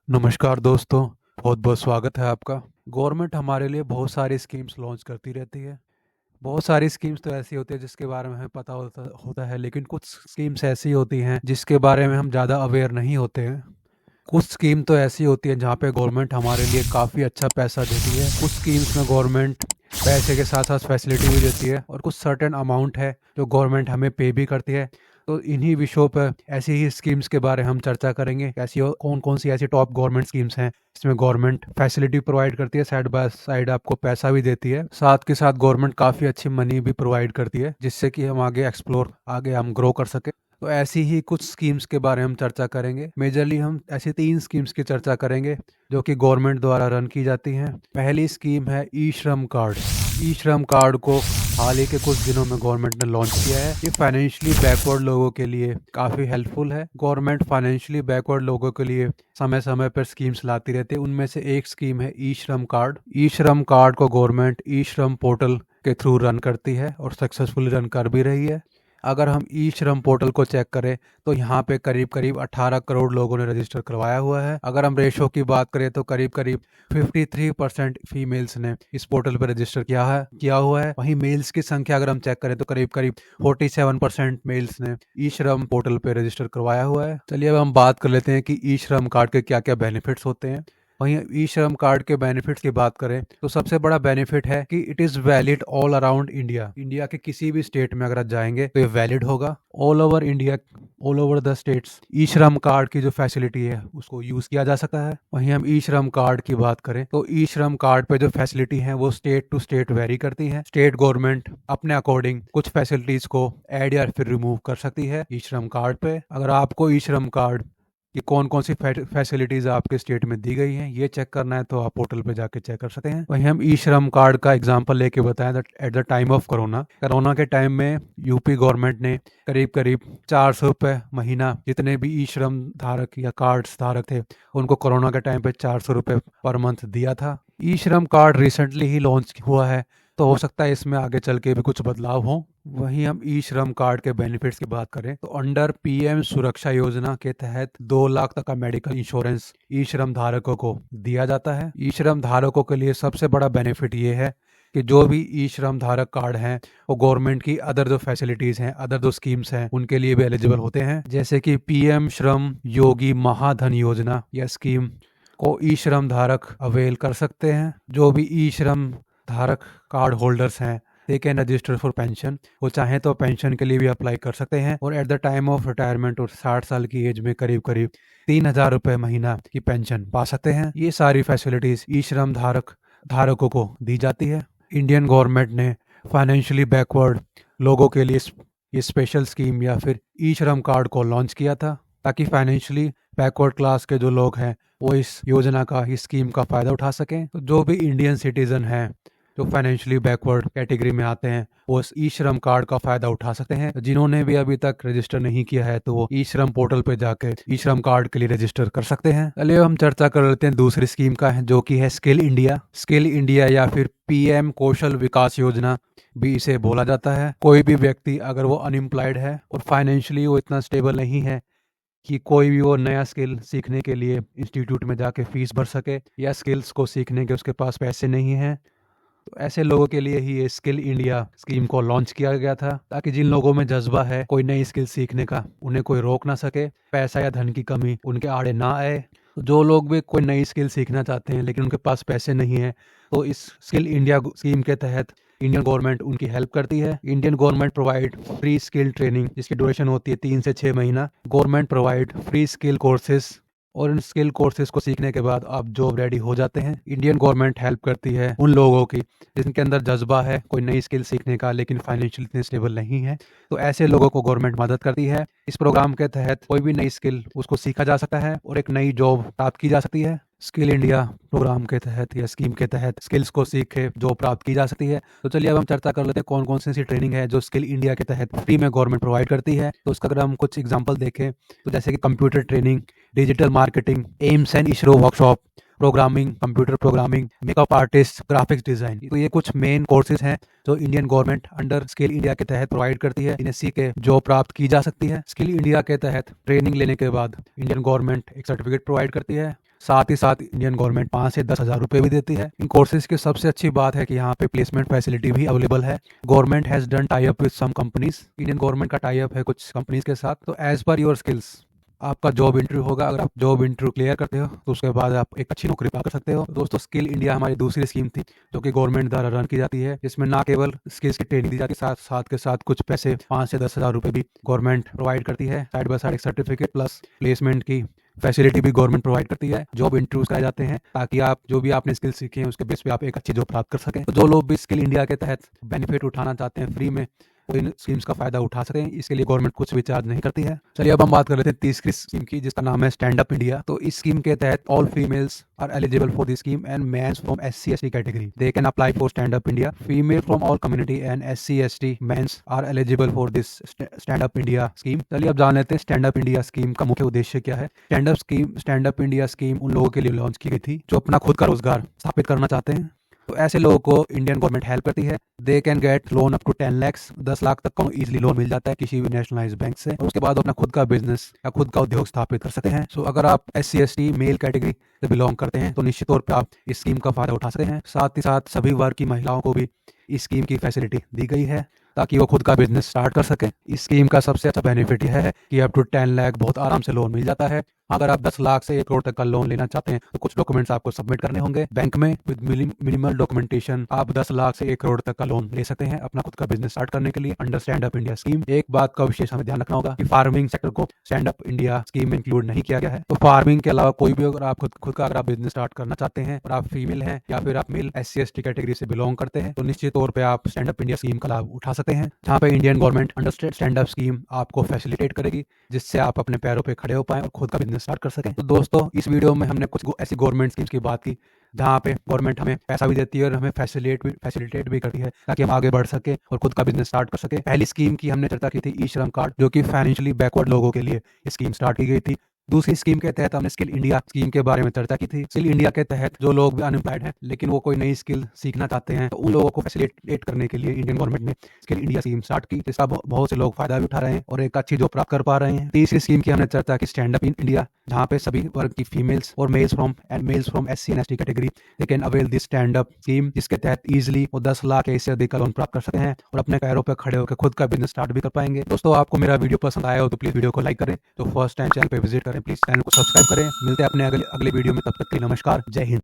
नमस्कार दोस्तों, बहुत बहुत स्वागत है आपका। गवर्नमेंट हमारे लिए बहुत सारी स्कीम्स लॉन्च करती रहती है। बहुत सारी स्कीम्स तो ऐसी होती है जिसके बारे में हमें पता होता है, लेकिन कुछ स्कीम्स ऐसी होती हैं जिसके बारे में हम ज़्यादा अवेयर नहीं होते हैं। कुछ स्कीम तो ऐसी होती है जहाँ पे गवर्नमेंट हमारे लिए काफ़ी अच्छा पैसा देती है। कुछ स्कीम्स में गवर्नमेंट पैसे के साथ साथ फैसिलिटी भी देती है, और कुछ सर्टेन अमाउंट है जो गवर्नमेंट हमें पे भी करती है। तो इन्हीं विषयों पर ऐसी ही स्कीम्स के बारे में हम चर्चा करेंगे। कौन कौन सी ऐसी टॉप गवर्नमेंट स्कीम्स हैं इसमें गवर्नमेंट फैसिलिटी प्रोवाइड करती है, साइड बाय साइड आपको पैसा भी देती है, साथ के साथ गवर्नमेंट काफ़ी अच्छी मनी भी प्रोवाइड करती है जिससे कि हम आगे हम ग्रो कर सके। तो ऐसी ही कुछ स्कीम्स के बारे में हम चर्चा करेंगे। मेजरली हम ऐसी 3 स्कीम्स की चर्चा करेंगे जो कि गवर्नमेंट द्वारा रन की जाती हैं। पहली स्कीम है ई श्रम कार्ड। ई श्रम कार्ड को हाल ही के कुछ दिनों में गवर्नमेंट ने लॉन्च किया है। ये फाइनेंशियली बैकवर्ड लोगों के लिए काफ़ी हेल्पफुल है। गवर्नमेंट फाइनेंशियली बैकवर्ड लोगों के लिए समय समय पर स्कीम्स लाती रहती है। उनमें से एक स्कीम है ई श्रम कार्ड। ई श्रम कार्ड को गवर्नमेंट ई श्रम पोर्टल के थ्रू रन करती है और सक्सेसफुली रन कर भी रही है। अगर हम ई श्रम पोर्टल को चेक करें तो यहाँ पे करीब करीब 18 करोड़ लोगों ने रजिस्टर करवाया हुआ है। अगर हम रेशो की बात करें तो करीब करीब 53% फीमेल्स ने इस पोर्टल पे रजिस्टर किया हुआ है। वहीं मेल्स की संख्या अगर हम चेक करें तो करीब करीब 47% मेल्स ने ई श्रम पोर्टल पे रजिस्टर करवाया हुआ है। चलिए अब हम बात कर लेते हैं कि ई श्रम कार्ड के क्या क्या बेनिफिट्स होते हैं। वहीं ई श्रम कार्ड के बेनिफिट्स की बात करें तो सबसे बड़ा बेनिफिट है कि it is valid all around India. India के किसी भी स्टेट में अगर आप जाएंगे तो ये वैलिड होगा all over India, all over the states. E Shram card की जो फैसिलिटी है उसको यूज़ किया जा सकता है। वहीं हम ई श्रम कार्ड की बात करें तो ई श्रम कार्ड पे जो फैसिलिटी है वो स्टेट टू स्टेट वेरी करती है। स्टेट गवर्नमेंट अपने अकॉर्डिंग कुछ फैसिलिटीज़ को ऐड या फिर रिमूव कर सकती है ई श्रम कार्ड पे। अगर आपको ई श्रम कार्ड कि कौन कौन सी फैसिलिटीज आपके स्टेट में दी गई हैं ये चेक करना है तो आप पोर्टल पे जाके चेक कर सकते हैं। वहीं हम ई श्रम कार्ड का एग्जांपल लेके बताएं that at the time of corona के टाइम में यूपी गवर्नमेंट ने करीब करीब 400 रुपये महीना जितने भी ई श्रम धारक या कार्ड्स धारक थे उनको कोरोना के टाइम पे 400 रुपये पर मंथ दिया था। ई श्रम कार्ड रिसेंटली ही लॉन्च हुआ है तो हो सकता है इसमें आगे चल के भी कुछ बदलाव हो। वहीं हम ई श्रम कार्ड के बेनिफिट्स की बात करें तो अंडर पीएम सुरक्षा योजना के तहत 2 लाख तक का मेडिकल इंश्योरेंस ई श्रम धारकों को दिया जाता है। ई श्रम धारकों के लिए सबसे बड़ा बेनिफिट ये है कि जो भी ई श्रम धारक कार्ड हैं वो गवर्नमेंट की अदर जो फैसिलिटीज हैं, अदर जो स्कीम्स हैं उनके लिए भी एलिजिबल होते हैं। जैसे कि पीएम श्रम योगी महाधन योजना या स्कीम को ई श्रम धारक अवेल कर सकते हैं। जो भी ई श्रम धारक कार्ड होल्डर्स हैं they can register for pension. वो चाहें तो पेंशन के लिए भी अप्लाई कर सकते हैं और at the time of retirement और 60 साल की एज में करीब करीब 3,000 रुपये महीना की पेंशन पा सकते हैं। ये सारी फैसिलिटीज ई श्रम धारकों को दी जाती है। इंडियन गवर्नमेंट ने फाइनेंशियली बैकवर्ड लोगों के लिए ये स्पेशल स्कीम या फिर ई श्रम कार्ड को लॉन्च किया था ताकि फाइनेंशियली बैकवर्ड क्लास के जो लोग हैं वो इस योजना का, इस स्कीम का फ़ायदा उठा सकें। तो जो भी इंडियन सिटीज़न हैं जो फाइनेंशियली बैकवर्ड कैटेगरी में आते हैं वो इस ई श्रम कार्ड का फ़ायदा उठा सकते हैं। जिन्होंने भी अभी तक रजिस्टर नहीं किया है तो वो ई श्रम पोर्टल पे जाकर ई श्रम कार्ड के लिए रजिस्टर कर सकते हैं। चलिए हम चर्चा कर लेते हैं दूसरी स्कीम का है जो कि है स्किल इंडिया। स्किल इंडिया या फिर पीएम कौशल विकास योजना भी इसे बोला जाता है। कोई भी व्यक्ति अगर वो अनएम्प्लॉयड है और फाइनेंशियली वो इतना स्टेबल नहीं है कि कोई भी वो नया स्किल सीखने के लिए इंस्टीट्यूट में जाके फीस भर सके या स्किल्स को सीखने के उसके पास पैसे नहीं हैं, तो ऐसे लोगों के लिए ही ये स्किल इंडिया स्कीम को लॉन्च किया गया था ताकि जिन लोगों में जज्बा है कोई नई स्किल सीखने का उन्हें कोई रोक ना सके, पैसा या धन की कमी उनके आड़े ना आए। तो जो लोग भी कोई नई स्किल सीखना चाहते हैं लेकिन उनके पास पैसे नहीं है तो इस स्किल इंडिया स्कीम के तहत इंडियन गवर्नमेंट उनकी हेल्प करती है। Indian government provide free skill training जिसकी ड्यूरेशन होती है 3 से 6 महीना। Government provide free skill courses और इन स्किल कोर्सेज को सीखने के बाद आप जॉब रेडी हो जाते हैं। इंडियन गवर्नमेंट हेल्प करती है उन लोगों की जिनके अंदर जज्बा है कोई नई स्किल सीखने का लेकिन फाइनेंशियल इतने स्टेबल नहीं है, तो ऐसे लोगों को गवर्नमेंट मदद करती है। इस प्रोग्राम के तहत कोई भी नई स्किल उसको सीखा जा सकता है और एक नई जॉब प्राप्त की जा सकती है। स्किल इंडिया प्रोग्राम के तहत या स्कीम के तहत स्किल्स को सीख के जॉब प्राप्त की जा सकती है। तो चलिए अब हम चर्चा कर लेते हैं कौन कौन सी ऐसी ट्रेनिंग है जो स्किल इंडिया के तहत फ्री में गवर्नमेंट प्रोवाइड करती है। तो उसका अगर हम कुछ एग्जांपल देखें तो जैसे कि computer training, digital marketing, AIIMS and ISRO workshop, programming, computer programming, makeup artist, graphics design. तो ये कुछ मेन कोर्सेज हैं जो Indian government under skill India के तहत प्रोवाइड करती है। इन्हें सीख के जॉब प्राप्त की जा सकती है। स्किल इंडिया के तहत ट्रेनिंग लेने के बाद इंडियन गवर्नमेंट एक सर्टिफिकेट प्रोवाइड करती है। साथ ही साथ इंडियन गवर्नमेंट 5 से 10,000 रुपये भी देती है। इन कोर्सेज की सबसे अच्छी बात है कि यहाँ पे प्लेसमेंट फैसिलिटी भी अवेलेबल है। Government has done tie up with some companies, Indian government का टाई अप है कुछ कंपनीज के साथ। तो एज पर योर स्किल्स आपका जॉब इंटरव्यू होगा। अगर आप जॉब इंटरव्यू क्लियर करते हो तो उसके बाद आप एक अच्छी नौकरी पा कर सकते हो। दोस्तों, स्किल इंडिया हमारी दूसरी स्कीम थी जो कि गवर्नमेंट द्वारा रन की जाती है, जिसमें ना केवल स्किल्स की ट्रेनिंग दी जाती है, साथ साथ के साथ कुछ पैसे 5 से 10,000 रुपये भी गवर्नमेंट प्रोवाइड करती है। साइड बाय साइड एक सर्टिफिकेट प्लस प्लेसमेंट की फैसिलिटी भी गवर्नमेंट प्रोवाइड करती है। जॉब इंटरव्यूज कराए जाते हैं ताकि आप जो भी आपने स्किल सीखे हैं उसके बेस पे आप एक अच्छी जॉब प्राप्त कर सकें। तो जो लोग भी स्किल इंडिया के तहत बेनिफिट उठाना चाहते हैं फ्री में, वो इन स्कीम्स का फायदा उठा सकते हैं। इसके लिए गवर्नमेंट कुछ भी चार्ज नहीं करती है। चलिए अब हम बात कर लेते हैं तीसरी स्कीम की, जिसका नाम है स्टैंड अप इंडिया। तो इस स्कीम के तहत all females are eligible for this scheme and mens from SC/ST category they can apply for stand up India. Female from all community and SC/ST mens are eligible for this stand up India scheme. चलिए अब जान लेते हैं stand up India scheme का मुख्य उद्देश्य क्या है। स्टैंड अप इंडिया स्कीम उन लोगों के लिए लॉन्च की गई थी जो अपना खुद का रोजगार स्थापित करना चाहते हैं। तो ऐसे लोगों को इंडियन गवर्नमेंट हेल्प करती है। They can get loan up to 10 lakh, 10 lakh तक का इजीली लोन मिल जाता है किसी भी नेशनलाइज बैंक से, और उसके बाद अपना खुद का बिजनेस या खुद का उद्योग स्थापित कर सकते हैं। सो अगर आप SC/ST मेल कैटेगरी से बिलोंग करते हैं तो निश्चित तौर पर आप इस स्कीम का फायदा उठा सकते हैं। साथ ही साथ सभी वर्ग की महिलाओं को भी इस स्कीम की फैसिलिटी दी गई है ताकि वो खुद का बिजनेस स्टार्ट कर सकें। इस स्कीम का सबसे अच्छा बेनिफिट यह है कि अप टू 10 लाख बहुत आराम से लोन मिल जाता है। अगर आप 10 लाख से 1 करोड़ तक का लोन लेना चाहते हैं तो कुछ डॉक्यूमेंट्स आपको सबमिट करने होंगे बैंक में। विद मिनिमल डॉक्यूमेंटेशन आप 10 लाख से 1 करोड़ तक का लोन ले सकते हैं अपना खुद का बिजनेस स्टार्ट करने के लिए under stand up India scheme. एक बात का विशेष हमें ध्यान रखना होगा कि फार्मिंग सेक्टर को स्टैंड अप इंडिया स्कीम में इंक्लूड नहीं किया गया है। तो फार्मिंग के अलावा कोई भी अगर आप खुद का अगर आप बिजनेस स्टार्ट करना चाहते हैं और आप फीमेल हैं या फिर आप मेल SC/ST कैटेगरी से बिलोंग करते हैं तो निश्चित तौर पर आप स्टैंड अप इंडिया स्कीम का लाभ उठा सकते हैं, जहाँ पे Indian government under stand up scheme आपको फैसिलिटेट करेगी, जिससे आप अपने पैरों पे खड़े हो पाएं और खुद का बिजनेस स्टार्ट कर सकें। तो दोस्तों, इस वीडियो में हमने कुछ ऐसी गवर्नमेंट स्कीम्स की बात की जहाँ पे गवर्नमेंट हमें पैसा भी देती है और हमें फैसिलिटेट भी करती है ताकि हम आगे बढ़ सके और खुद का बिजनेस स्टार्ट कर सके। पहली स्कीम की हमने चर्चा की थी ई श्रम कार्ड, जो कि फाइनेंशियली बैकवर्ड लोगों के लिए स्कीम स्टार्ट की गई थी। दूसरी स्कीम के तहत हमने स्किल इंडिया स्कीम के बारे में चर्चा की थी। स्किल इंडिया के तहत जो लोग अनएम्प्लॉयड हैं लेकिन वो कोई नई स्किल सीखना चाहते हैं तो उन लोगों को फैसिलिटेट करने के लिए इंडियन गवर्नमेंट ने स्किल इंडिया स्कीम स्टार्ट की, जिसका बहुत से लोग फायदा भी उठा रहे हैं और एक अच्छी जॉब प्राप्त कर पा रहे हैं। तीसरी स्कीम की हमने चर्चा की स्टैंड अप इन इंडिया, जहाँ पे सभी वर्ग की फीमेल्स और males from SC/ST category they can avail this stand up scheme, जिसके तहत इजिली वो 10 लाख या इससे अधिक का लोन प्राप्त कर सकते हैं और अपने पैरों पर खड़े होकर खुद का बिजनेस स्टार्ट भी कर पाएंगे। दोस्तों, आपको मेरा वीडियो पसंद आया हो तो प्लीज वीडियो को लाइक करें, तो फर्स्ट टाइम चैनल पे विजिट करें प्लीज चैनल को सब्सक्राइब करें। मिलते हैं अपने अगले वीडियो में, तब तक के लिए नमस्कार, जय हिंद।